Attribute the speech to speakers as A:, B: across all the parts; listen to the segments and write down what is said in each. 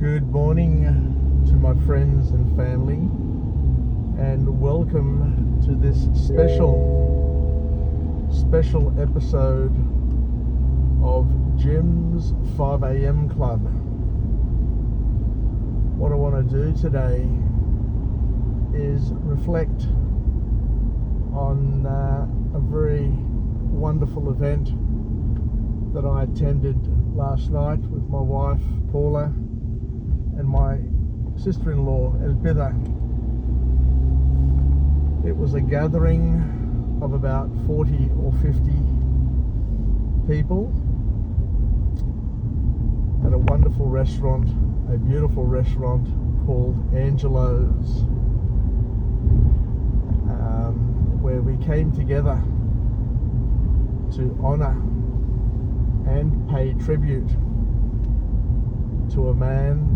A: Good morning to my friends and family, and welcome to this special episode of Jim's 5 a.m. Club. What I want to do today is reflect on a very wonderful event that I attended last night with my wife Paula and my sister-in-law Elpida. It was a gathering of about 40 or 50 people at a wonderful restaurant, a beautiful restaurant called Angelo's, where we came together to honour and pay tribute to a man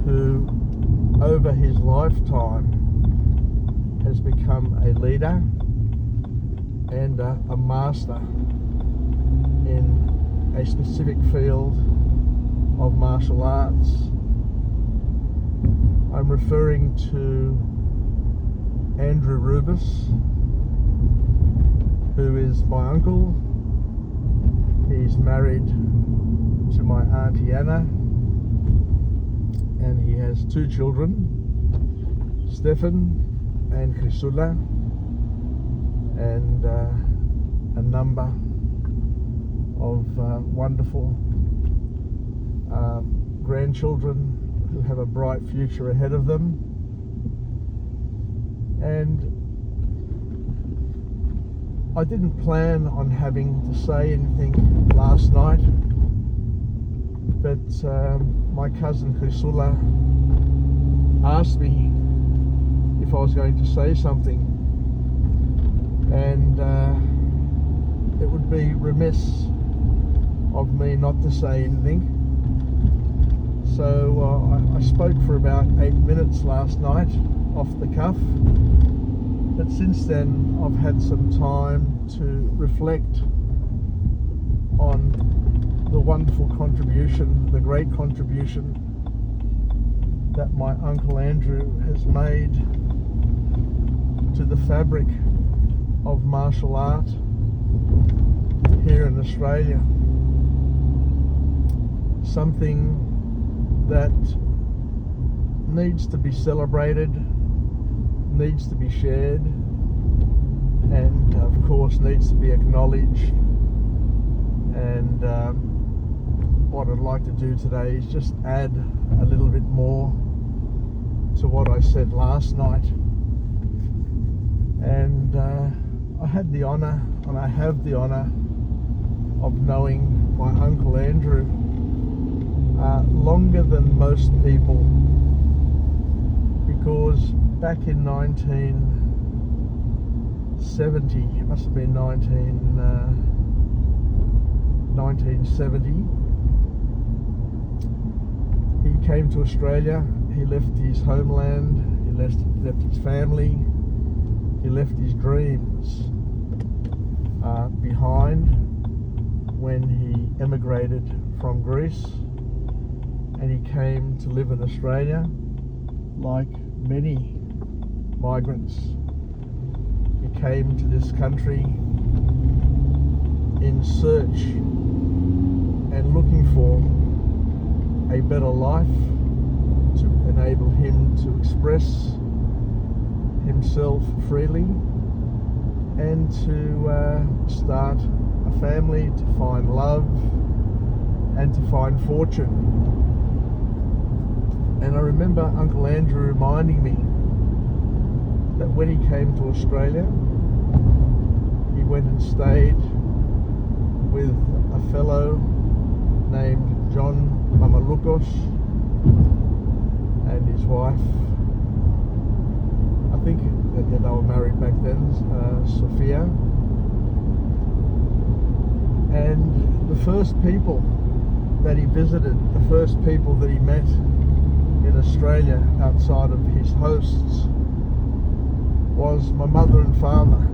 A: who over his lifetime has become a leader and a master in a specific field of martial arts. I'm referring to Andrew Rubis, who is my uncle. He's married to my auntie Anna, and he has two children, Stefan and Chrysula, and a number of wonderful grandchildren who have a bright future ahead of them. And I didn't plan on having to say anything last night, but my cousin Chrysula asked me if I was going to say something, and it would be remiss of me not to say anything. So I spoke for about 8 minutes last night off the cuff, but since then I've had some time to reflect on the wonderful contribution, the great contribution that my Uncle Andrew has made to the fabric of martial art here in Australia. Something that needs to be celebrated, needs to be shared, and of course needs to be acknowledged. And what I'd like to do today is just add a little bit more to what I said last night. And I had the honour, and I have the honour of knowing my Uncle Andrew longer than most people, because back in 1970, it must have been 1970, he came to Australia. He left his homeland, he left his family, he left his dreams behind when he emigrated from Greece, and he came to live in Australia like many migrants. He came to this country in search and looking for a better life to enable him to express himself freely and to start a family, to find love and to find fortune. And I remember Uncle Andrew reminding me that when he came to Australia, he went and stayed with a fellow named John Mamalukos and his wife. I think that they were married back then, Sophia. And the first people that he visited, the first people that he met in Australia outside of his hosts, was my mother and father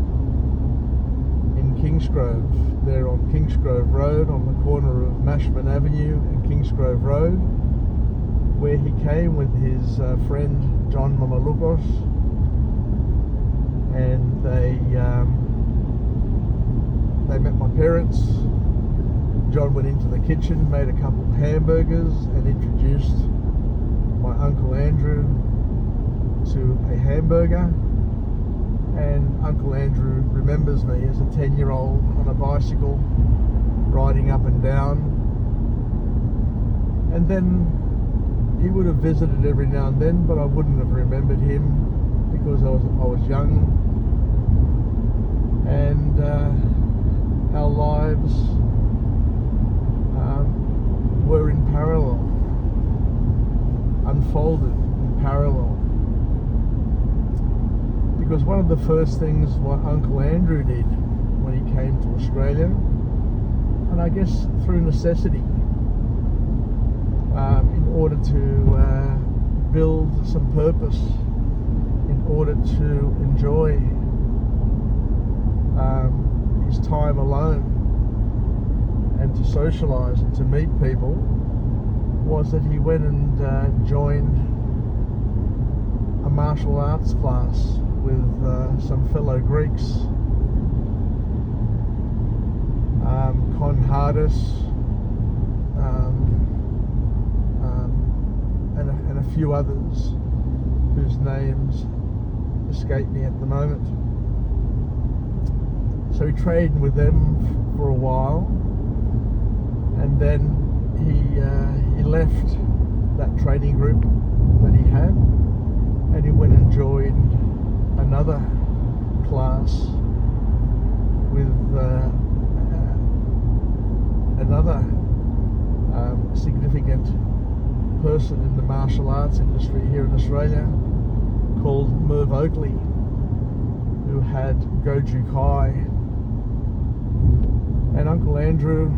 A: in Kingsgrove, there on Kingsgrove Road, on the corner of Mashman Avenue and Kingsgrove Road. where he came with his friend John Mamalukos, and they met my parents. John went into the kitchen, made a couple of hamburgers, and introduced my Uncle Andrew to a hamburger. And Uncle Andrew remembers me as a 10-year-old on a bicycle, riding up and down. And then he would have visited every now and then, but I wouldn't have remembered him because I was young. And our lives were in parallel, unfolded in parallel. Because one of the first things what Uncle Andrew did when he came to Australia, and I guess through necessity, in order to build some purpose, in order to enjoy his time alone and to socialise and to meet people, was that he went and joined a martial arts class with some fellow Greeks, Con Hardis, and a few others whose names escape me at the moment. So he trained with them for a while, and then he left that training group that he had, and he went and joined another class with another significant person in the martial arts industry here in Australia called Merv Oakley, who had Goju Kai. And Uncle Andrew,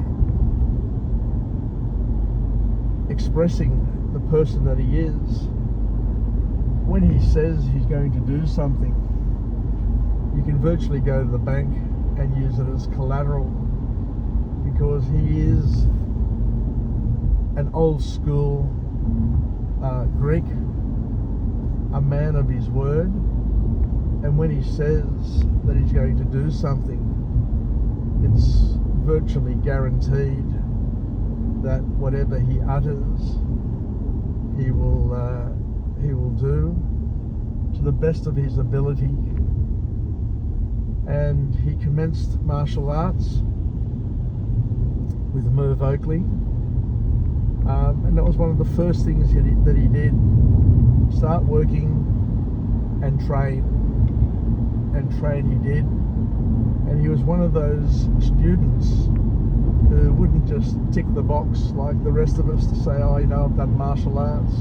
A: expressing the person that he is, when he says he's going to do something, you can virtually go to the bank and use it as collateral, because he is an old school Greek, a man of his word, and when he says that he's going to do something, it's virtually guaranteed that whatever he utters, he will do to the best of his ability. And he commenced martial arts with Merv Oakley, and that was one of the first things that he did: start working and train. And train he did. And he was one of those students who wouldn't just tick the box like the rest of us to say, oh, you know, I've done martial arts.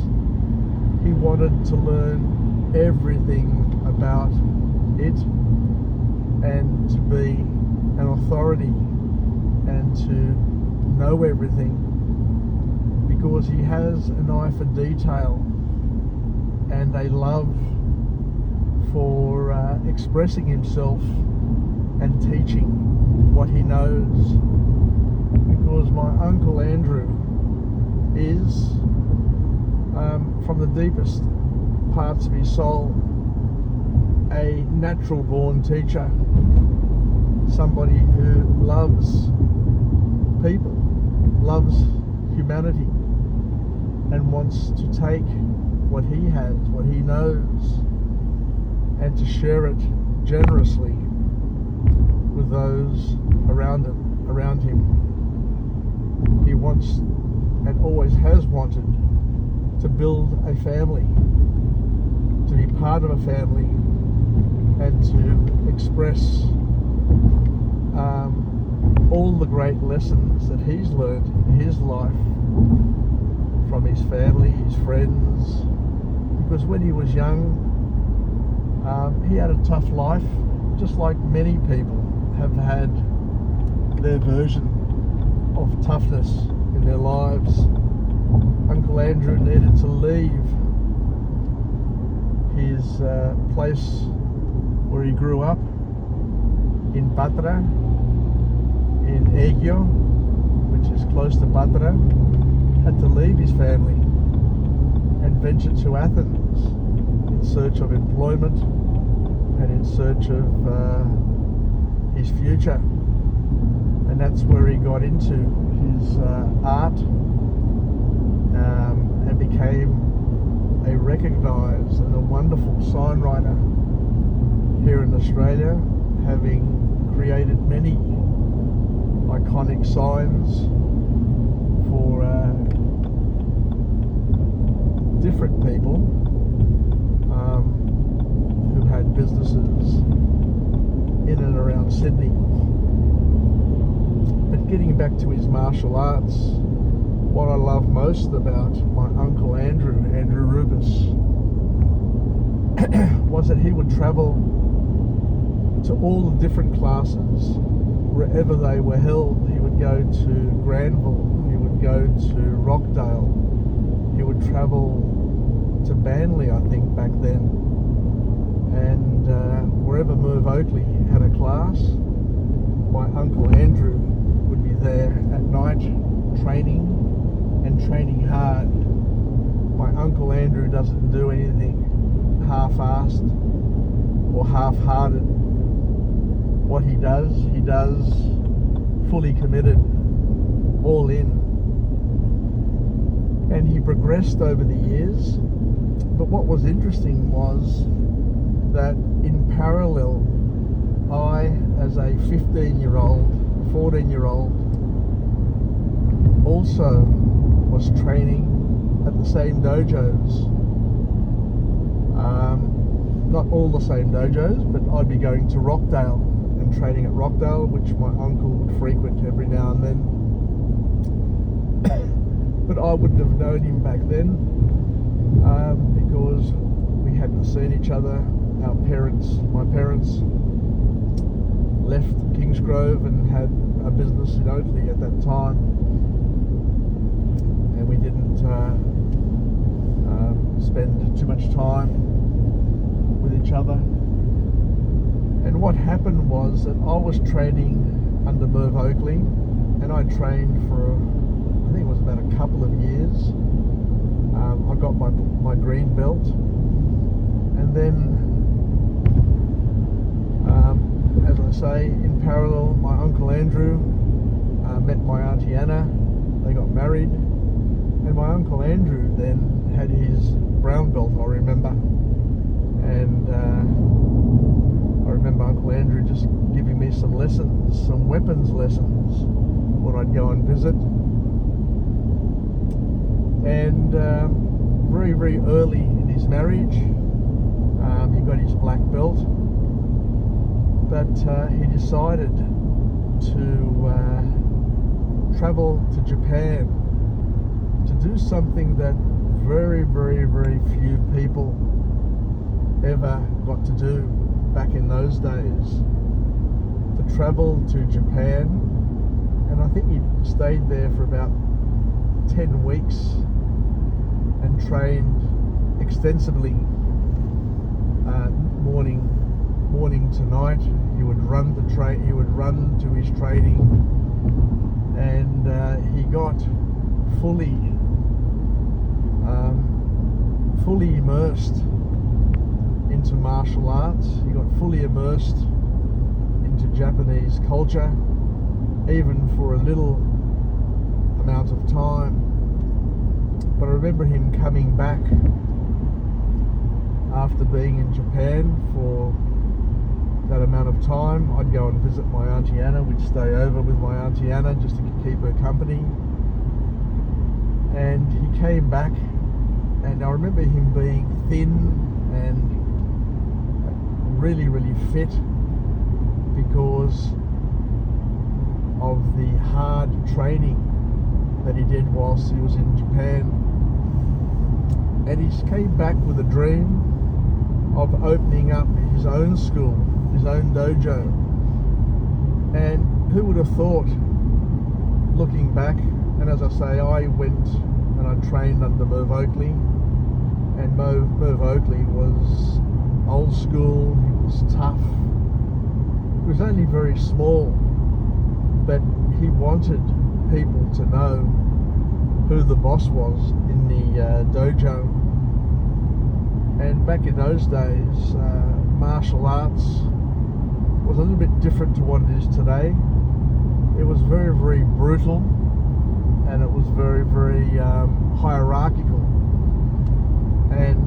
A: He wanted to learn everything about it and to be an authority and to know everything, because he has an eye for detail and a love for expressing himself and teaching what he knows. Because my Uncle Andrew is, from the deepest parts of his soul, a natural born teacher, somebody who loves people, loves humanity, and wants to take what he has, what he knows, and to share it generously with those around him. He wants and always has wanted to build a family, to be part of a family, and to express all the great lessons that he's learned in his life from his family, his friends. Because when he was young, he had a tough life, just like many people have had their version of toughness in their lives. Uncle Andrew needed to leave his place where he grew up in Patra, in Aegyo, which is close to Patra. Had to leave his family and ventured to Athens in search of employment and in search of his future. And that's where he got into his art and became a recognised and a wonderful sign writer here in Australia, having created many iconic signs for different people who had businesses in and around Sydney. But getting back to his martial arts, what I love most about my Uncle Andrew Rubis, was that he would travel to all the different classes wherever they were held. He would go to Granville, he would go to Rockdale, he would travel to Manly, I think, back then, and wherever Merv Oakley had a class, my Uncle Andrew would be there at night training, and training hard. My Uncle Andrew doesn't do anything half-assed or half-hearted. What he does fully committed, all in. And he progressed over the years. But what was interesting was that in parallel, I, as a 15-year-old, 14-year-old, also was training at the same dojos. Not all the same dojos, but I'd be going to Rockdale and training at Rockdale, which my uncle would frequent every now and then. But I wouldn't have known him back then because we hadn't seen each other. My parents left Kingsgrove and had a business in Oatley at that time, and we didn't spend too much time with each other. And what happened was that I was training under Merv Oakley, and I trained for, I think it was about a couple of years. I got my green belt, and then as I say, in parallel, my Uncle Andrew met my Auntie Anna. They got married, and my Uncle Andrew then had his brown belt, I remember. And I remember Uncle Andrew just giving me some lessons, some weapons lessons, when I'd go and visit. And very, very early in his marriage, he got his black belt. But he decided to travel to Japan to do something that very, very, very few people ever got to do back in those days. To travel to Japan, and I think he stayed there for about 10 weeks and trained extensively, morning to night. He would run to his training, and he got fully immersed into martial arts. He got fully immersed into Japanese culture, even for a little amount of time. But I remember him coming back after being in Japan for that amount of time. I'd go and visit my Auntie Anna. We'd stay over with my Auntie Anna just to keep her company. And he came back, and I remember him being thin and really, really fit because of the hard training that he did whilst he was in Japan. And he came back with a dream of opening up his own school, his own dojo. And who would have thought, looking back, and as I say, I went and I trained under Merv Oakley, and Merv Oakley was old school, he was tough, he was only very small, but he wanted people to know who the boss was in the dojo. And back in those days, martial arts was a little bit different to what it is today. It was very, very brutal, and it was very, very hierarchical. And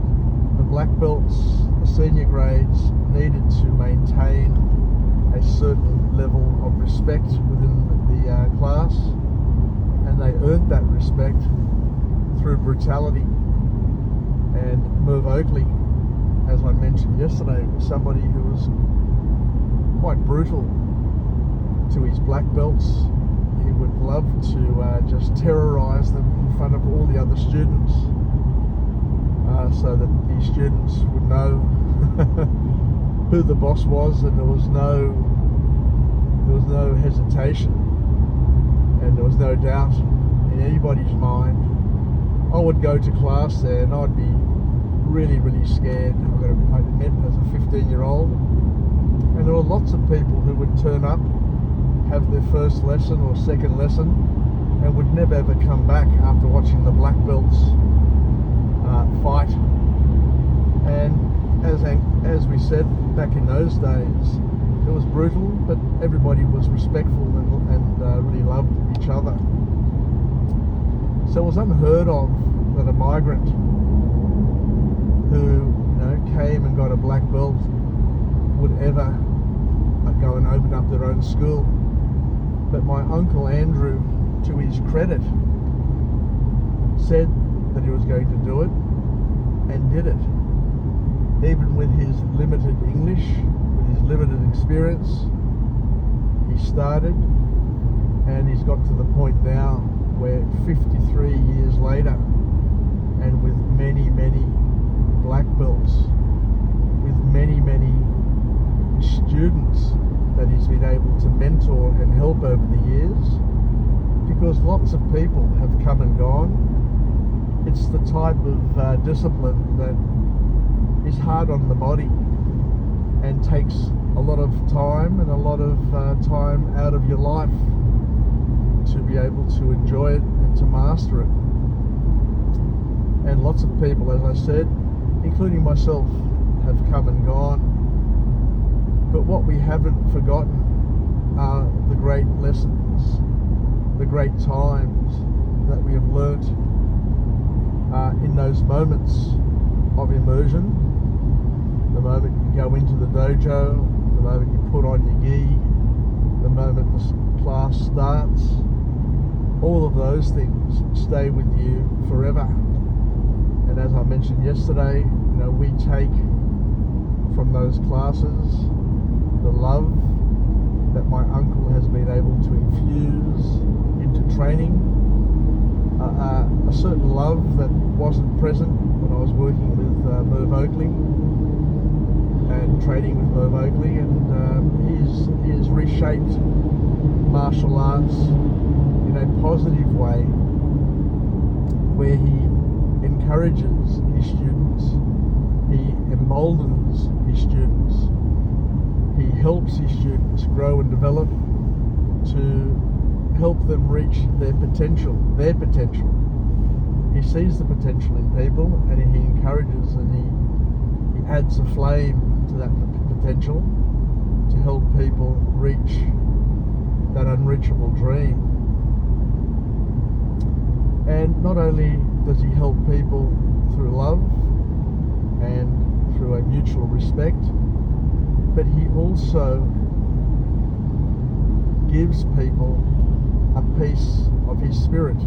A: the black belts, the senior grades, needed to maintain a certain level of respect within the class, and they earned that respect through brutality. And Merv Oakley, as I mentioned yesterday, was somebody who was quite brutal to his black belts. He would love to just terrorize them in front of all the other students, so that the students would know who the boss was, and there was no hesitation, and there was no doubt in anybody's mind. I would go to class there and I'd be really, really scared, I admit, as a 15-year-old. And there were lots of people who would turn up, have their first lesson or second lesson, and would never ever come back after watching the black belts fight. And as we said, back in those days, it was brutal, but everybody was respectful and really loved each other. So it was unheard of that a migrant who came and got a black belt would ever go and open up their own school. But my Uncle Andrew, to his credit, said that he was going to do it, and did it. Even with his limited English, with his limited experience, he started, and he's got to the point now where 53 years later, and with many, many black belts, with many, many students that he's been able to mentor and help over the years, because lots of people have come and gone. It's the type of discipline that is hard on the body and takes a lot of time and a lot of time out of your life to be able to enjoy it and to master it. And lots of people, as I said, including myself, have come and gone. But what we haven't forgotten are the great lessons, the great times that we have learnt in those moments of immersion. The moment you go into the dojo, the moment you put on your gi, the moment the class starts, all of those things stay with you forever. And as I mentioned yesterday, we take from those classes the love that my uncle has been able to infuse into training, a certain love that wasn't present when I was working with Merv Oakley and training with Merv Oakley, and he's reshaped martial arts in a positive way, where he encourages his students, he emboldens his students, he helps his students grow and develop to help them reach their potential. He sees the potential in people, and he encourages and he adds a flame to that potential to help people reach that unreachable dream. And not only does he help people through love and through a mutual respect, but he also gives people a piece of his spirit.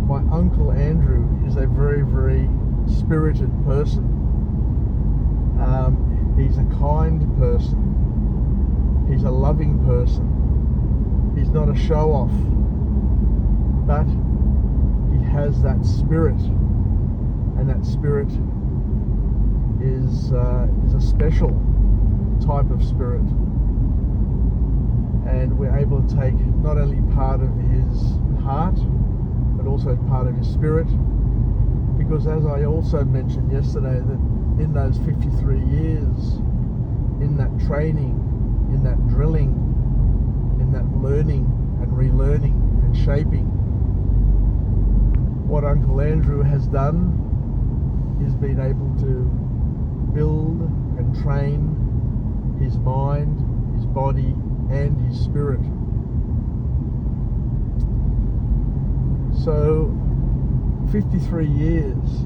A: My Uncle Andrew is a very, very spirited person. He's a kind person. He's a loving person. He's not a show-off, but he has that spirit, and that spirit is a special type of spirit. And we're able to take not only part of his heart, but also part of his spirit, because as I also mentioned yesterday, that in those 53 years, in that training, in that drilling, in that learning and relearning and shaping, what Uncle Andrew has done is been able to build and train his mind, his body, and his spirit. So 53 years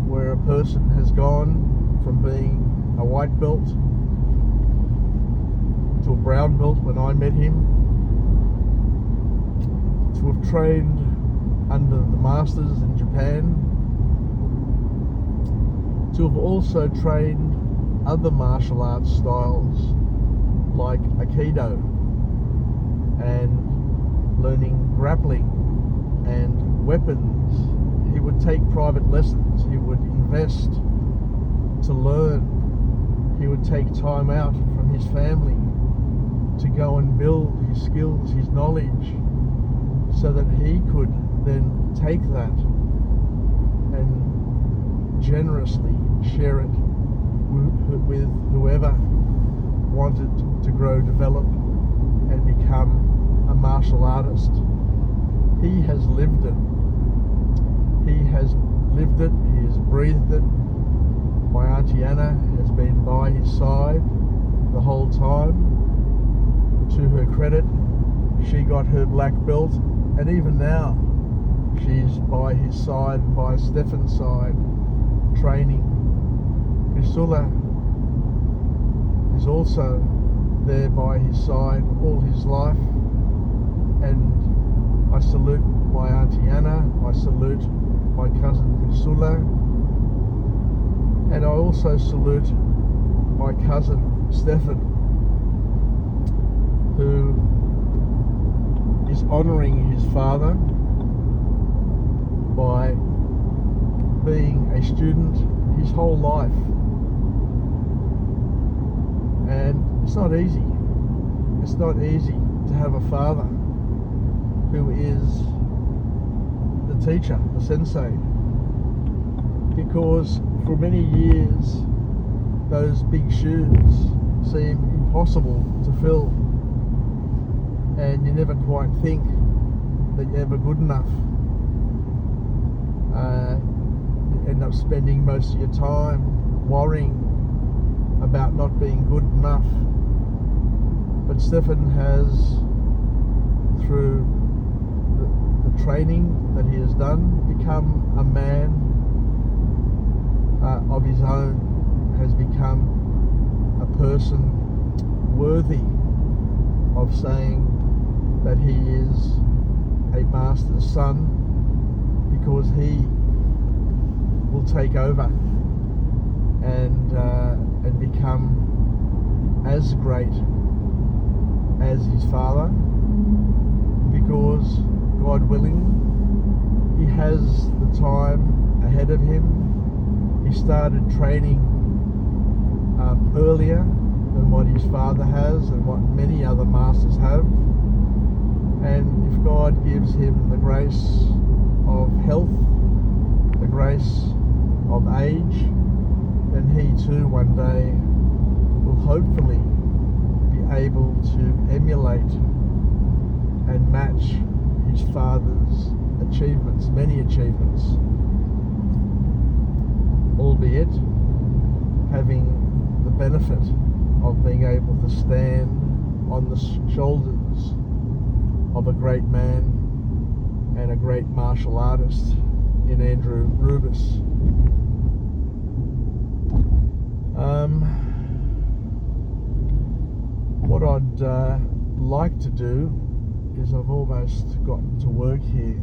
A: where a person has gone from being a white belt to a brown belt when I met him, to have trained under the masters in Japan, to have also trained other martial arts styles like Aikido and learning grappling and weapons. He would take private lessons, he would invest to learn, he would take time out from his family to go and build his skills, his knowledge, so that he could then take that and generously share it with whoever wanted to grow, develop, and become a martial artist. He has lived it. He has lived it, he has breathed it. My Auntie Anna has been by his side the whole time. To her credit, she got her black belt, and even now she's by his side and by Stefan's side training. Priscilla is also there by his side all his life, and I salute my Auntie Anna, I salute my cousin Priscilla, and I also salute my cousin Stefan, who is honouring his father by being a student his whole life. And it's not easy. It's not easy to have a father who is the teacher, the sensei, because for many years those big shoes seem impossible to fill, and you never quite think that you're ever good enough. You end up spending most of your time worrying about not being good enough. But Stefan has, through the training that he has done, become a man of his own, has become a person worthy of saying that he is a master's son, because he will take over and become as great as his father, because God willing, he has the time ahead of him. He started training earlier than what his father has and what many other masters have. And if God gives him the grace of health, the grace of age, then he too one day will hopefully be able to emulate and match his father's achievements, many achievements, albeit having the benefit of being able to stand on the shoulders of a great man and a great martial artist in Andrew Rubis. What I'd like to do is, I've almost gotten to work here,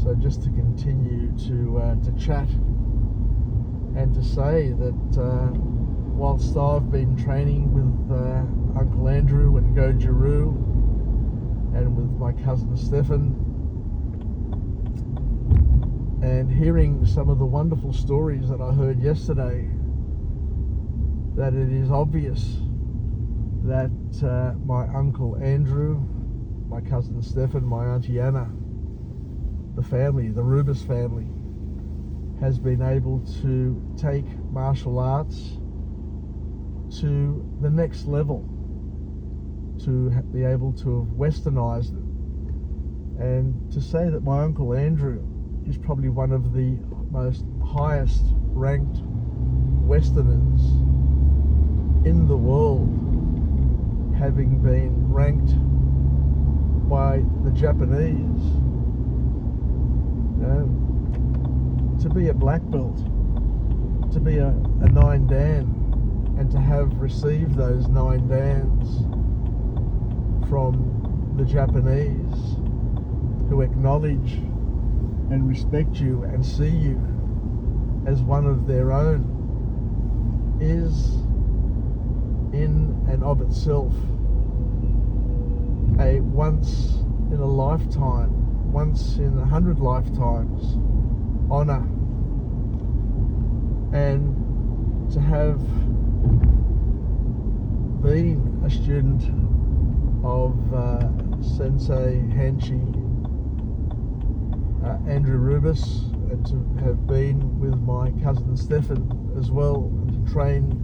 A: so just to continue to chat and to say that whilst I've been training with Uncle Andrew and Goju-Ryu and with my cousin Stefan, and hearing some of the wonderful stories that I heard yesterday, that it is obvious that my Uncle Andrew, my cousin Stefan, my Auntie Anna, the family, the Rubis family, has been able to take martial arts to the next level, to be able to have westernized it, and to say that my Uncle Andrew is probably one of the most highest ranked Westerners in the world, having been ranked by the Japanese, to be a black belt, to be a 9 Dan, and to have received those 9 Dans from the Japanese, who acknowledge and respect you and see you as one of their own, is in and of itself a once in a lifetime, once in 100 lifetimes honor. And to have been a student of Sensei Hanshi Andrew Rubus, and to have been with my cousin Stefan as well, and to train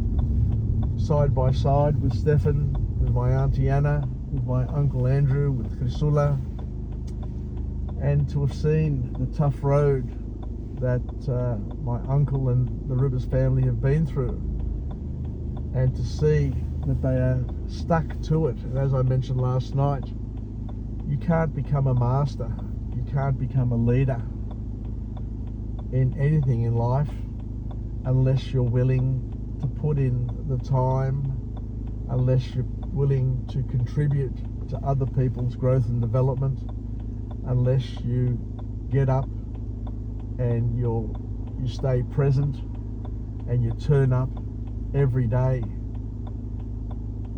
A: side by side with Stefan, with my auntie Anna, with my uncle Andrew, with Chrysula, and to have seen the tough road that my uncle and the Rubus family have been through, and to see that they are stuck to it. And as I mentioned last night, you can't become a master, you can't become a leader in anything in life unless you're willing to put in the time, unless you're willing to contribute to other people's growth and development, unless you get up and you stay present and you turn up every day,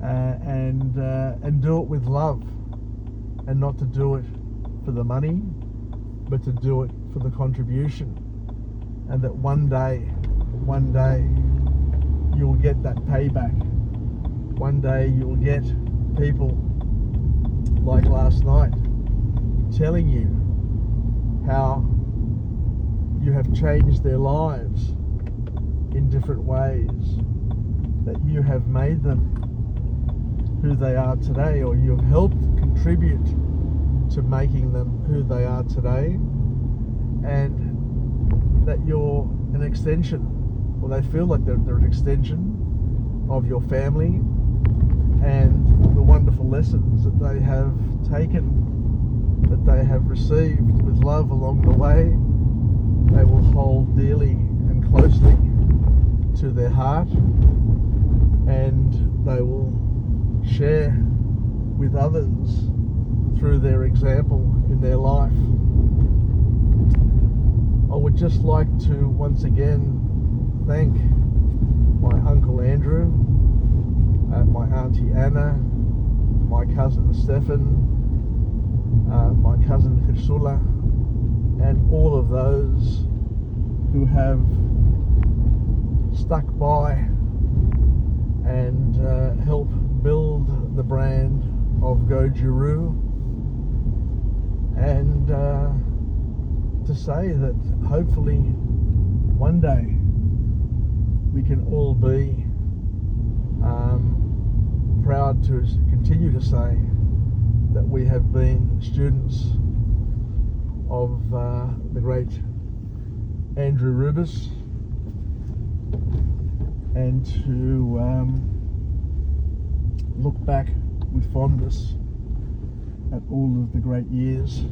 A: and do it with love, and not to do it for the money, but to do it for the contribution. And that one day you'll get that payback. One day you'll get people like last night telling you how you have changed their lives in different ways, that you have made them who they are today, or you have helped contribute to making them who they are today, and that you're an extension, or they feel like they're an extension of your family, and the wonderful lessons that they have taken, that they have received with love along the way, they will hold dearly and closely to their heart, and they will share with others through their example in their life. I would just like to once again thank my Uncle Andrew, my Auntie Anna, my cousin Stefan, my cousin Chrysula, and all of those who have stuck by and help build the brand of Goju-Ryu, and to say that hopefully one day we can all be proud to continue to say that we have been students of the great Andrew Rubus, and to look back with fondness at all of the great years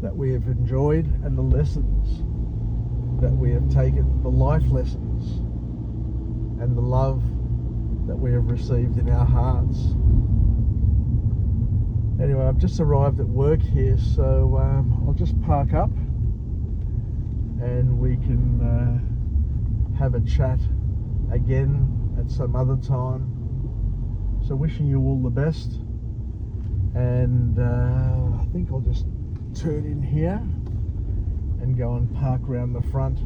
A: that we have enjoyed, and the lessons that we have taken, the life lessons and the love that we have received in our hearts. Anyway, I've just arrived at work here, so I'll just park up and we can have a chat again at some other time. So wishing you all the best, and I think I'll just turn in here and go and park around the front.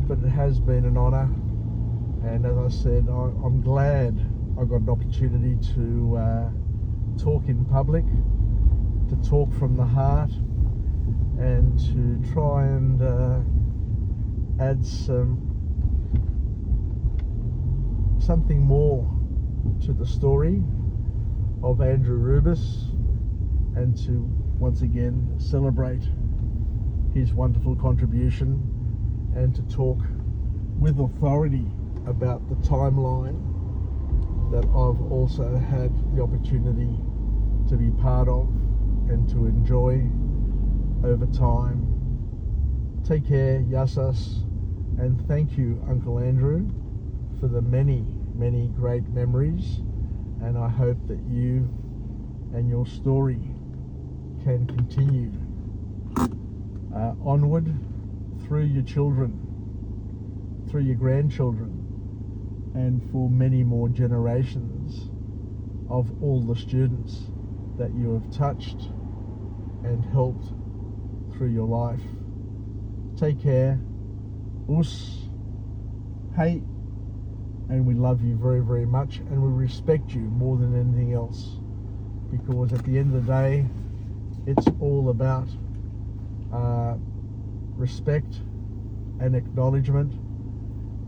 A: But it has been an honour, and as I said, I'm glad I got an opportunity to talk in public, to talk from the heart, and to try and add something more to the story of Andrew Rubus, and to once again celebrate his wonderful contribution, and to talk with authority about the timeline that I've also had the opportunity to be part of and to enjoy over time. Take care, Yassas, and thank you, Uncle Andrew, for the many, many great memories, and I hope that you and your story can continue onward through your children, through your grandchildren, and for many more generations of all the students that you have touched and helped through your life. Take care. Us. Hey. And we love you very, very much, and we respect you more than anything else, because at the end of the day, it's all about respect and acknowledgement.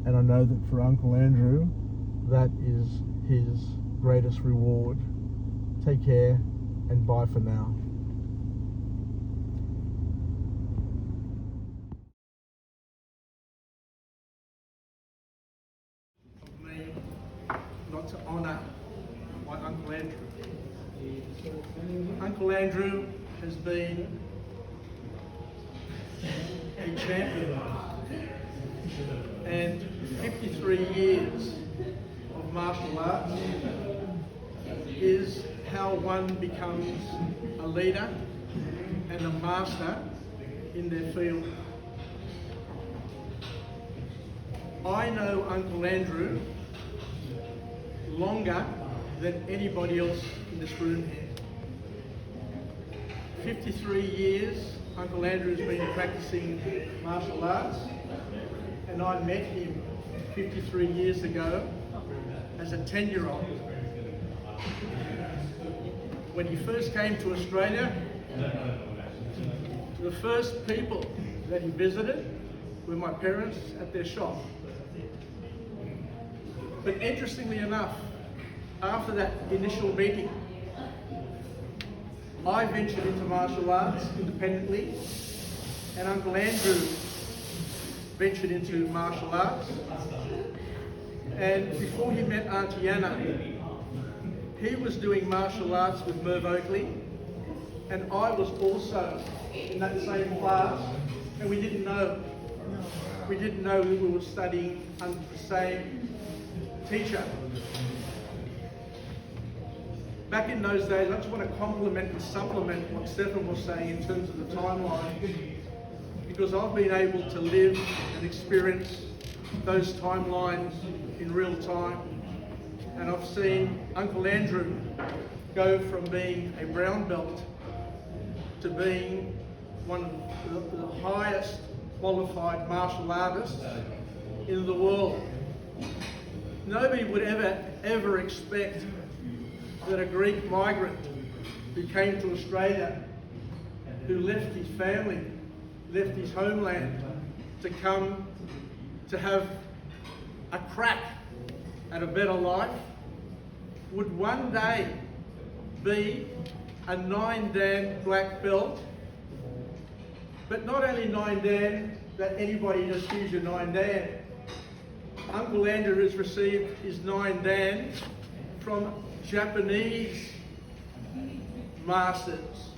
A: And I know that for Uncle Andrew, that is his greatest reward. Take care, and bye for now. Of me not to honour my Uncle Andrew. Uncle Andrew has been a champion, and 53 years of martial arts is how one becomes a leader and a master in their field. I know Uncle Andrew longer than anybody else in this room here. 53 years Uncle Andrew has been practicing martial arts, and I met him 53 years ago as a 10-year-old. When he first came to Australia, the first people that he visited were my parents at their shop. But interestingly enough, after that initial meeting, I ventured into martial arts independently, and Uncle Andrew ventured into martial arts. And before he met Auntie Anna, he was doing martial arts with Merv Oakley, and I was also in that same class, and we didn't know that we were studying under the same teacher. Back in those days, I just want to compliment and supplement what Stefan was saying in terms of the timeline, because I've been able to live and experience those timelines in real time, and I've seen Uncle Andrew go from being a brown belt to being one of the highest qualified martial artists in the world. Nobody would ever expect that a Greek migrant who came to Australia, who left his family, left his homeland to come to have a crack at a better life, would one day be a 9-dan black belt. But not only 9-dan, that anybody just sees your 9-dan. Uncle Andrew has received his 9-dan from Japanese masters.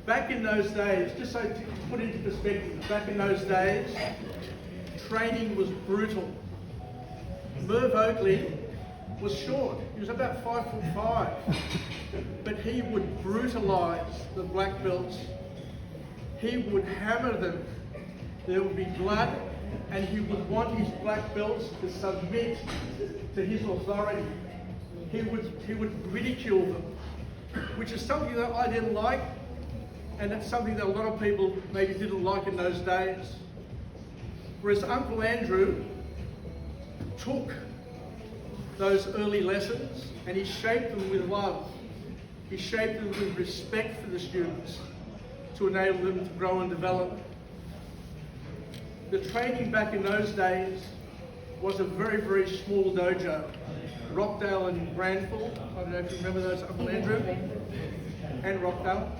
A: Back in those days, just so to put into perspective, back in those days, training was brutal. Merv Oakley was short. He was about 5'5", but he would brutalise the black belts. He would hammer them. There would be blood, and he would want his black belts to submit to his authority. He would ridicule them, which is something that I didn't like, and that's something that a lot of people maybe didn't like in those days. Whereas Uncle Andrew took those early lessons and he shaped them with love. He shaped them with respect for the students to enable them to grow and develop. The training back in those days was a very, very small dojo. Rockdale and Granville, I don't know if you remember those, Uncle Andrew.
B: and Rockdale.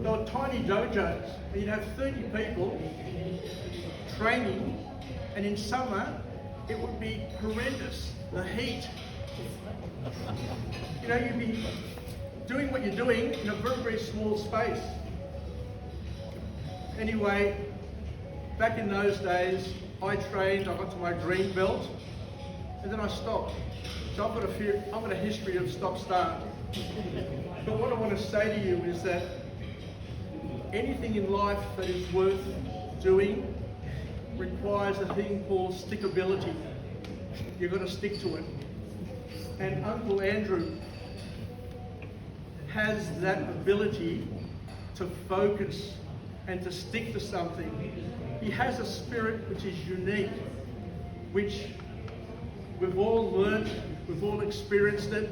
B: They were tiny dojos, and you'd have 30 people training, and in summer it would be horrendous, the heat. You know, you'd be doing what you're doing in a very, very small space. Anyway, back in those days, I trained, I got to my green belt, and then I stopped. So I've got a history of stop-start. But what I want to say to you is that anything in life that is worth doing requires a thing called stickability. You've got to stick to it. And Uncle Andrew has that ability to focus and to stick to something. He has a spirit which is unique, which we've all learned, we've all experienced it,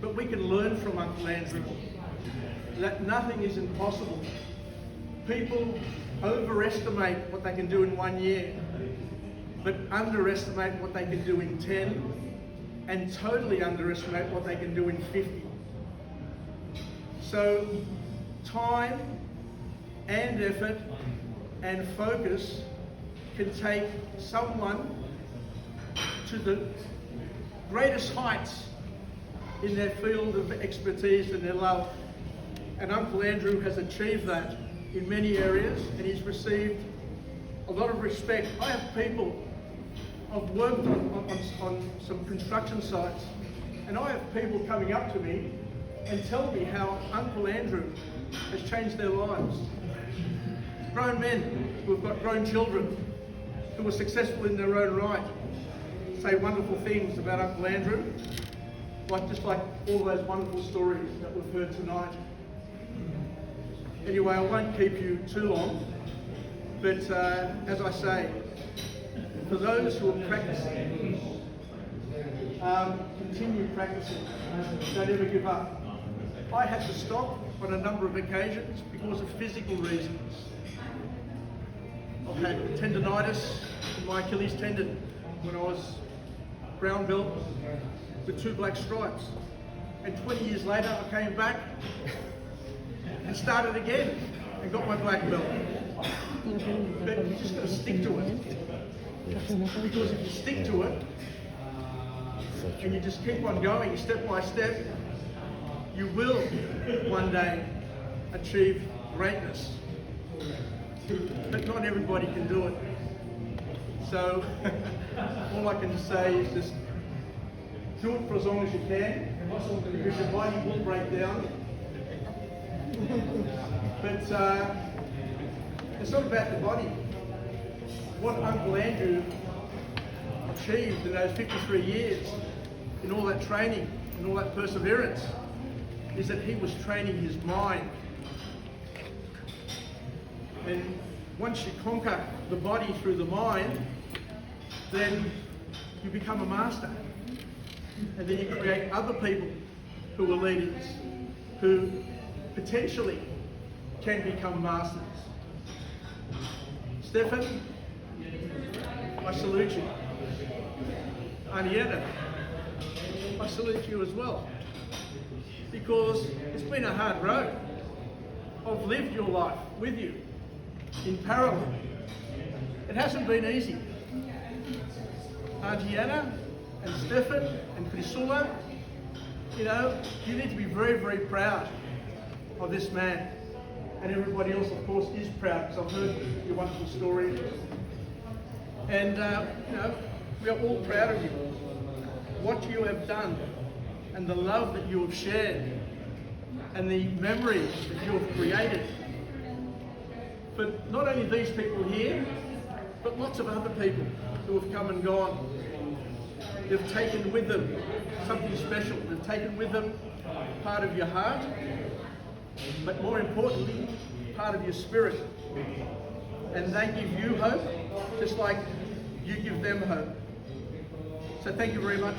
B: but we can learn from Uncle Andrew that nothing is impossible. People overestimate what they can do in 1 year, but underestimate what they can do in 10, and totally underestimate what they can do in 50. So time and effort and focus can take someone to the greatest heights in their field of expertise and their love. And Uncle Andrew has achieved that in many areas, and he's received a lot of respect. I have people, I've worked on some construction sites, and I have people coming up to me and tell me how Uncle Andrew has changed their lives. Grown men who have got grown children, who are successful in their own right, say wonderful things about Uncle Andrew, just like all those wonderful stories that we've heard tonight. Anyway, I won't keep you too long, but as I say, for those who are practicing, continue practicing, don't ever give up. I had to stop on a number of occasions because of physical reasons. I've had tendonitis in my Achilles tendon when I was brown belt with 2 black stripes. And 20 years later, I came back and started again and got my black belt. But you just got to stick to it. Because if you stick to it and you just keep on going step by step, you will one day achieve greatness. But not everybody can do it. So all I can say is just do it for as long as you can, because your body will break down. But it's not about the body. What Uncle Andrew achieved in those 53 years, in all that training, in all that perseverance, is that he was training his mind. And once you conquer the body through the mind, then you become a master. And then you create other people who are leaders, who potentially can become masters. Stefan, I salute you. Anieta, I salute you as well. Because it's been a hard road. I've lived your life with you in parallel. It hasn't been easy. Auntie Anna and Stefan and Priscilla, you know, you need to be very, very proud of this man. And everybody else, of course, is proud, because I've heard your wonderful story. And, you know, we are all proud of you. What you have done, and the love that you have shared, and the memories that you have created. But not only these people here, but lots of other people who have come and gone. They've taken with them something special. They've taken with them part of your heart, but more importantly, part of your spirit. And they give you hope, just like you give them hope. So thank you very much.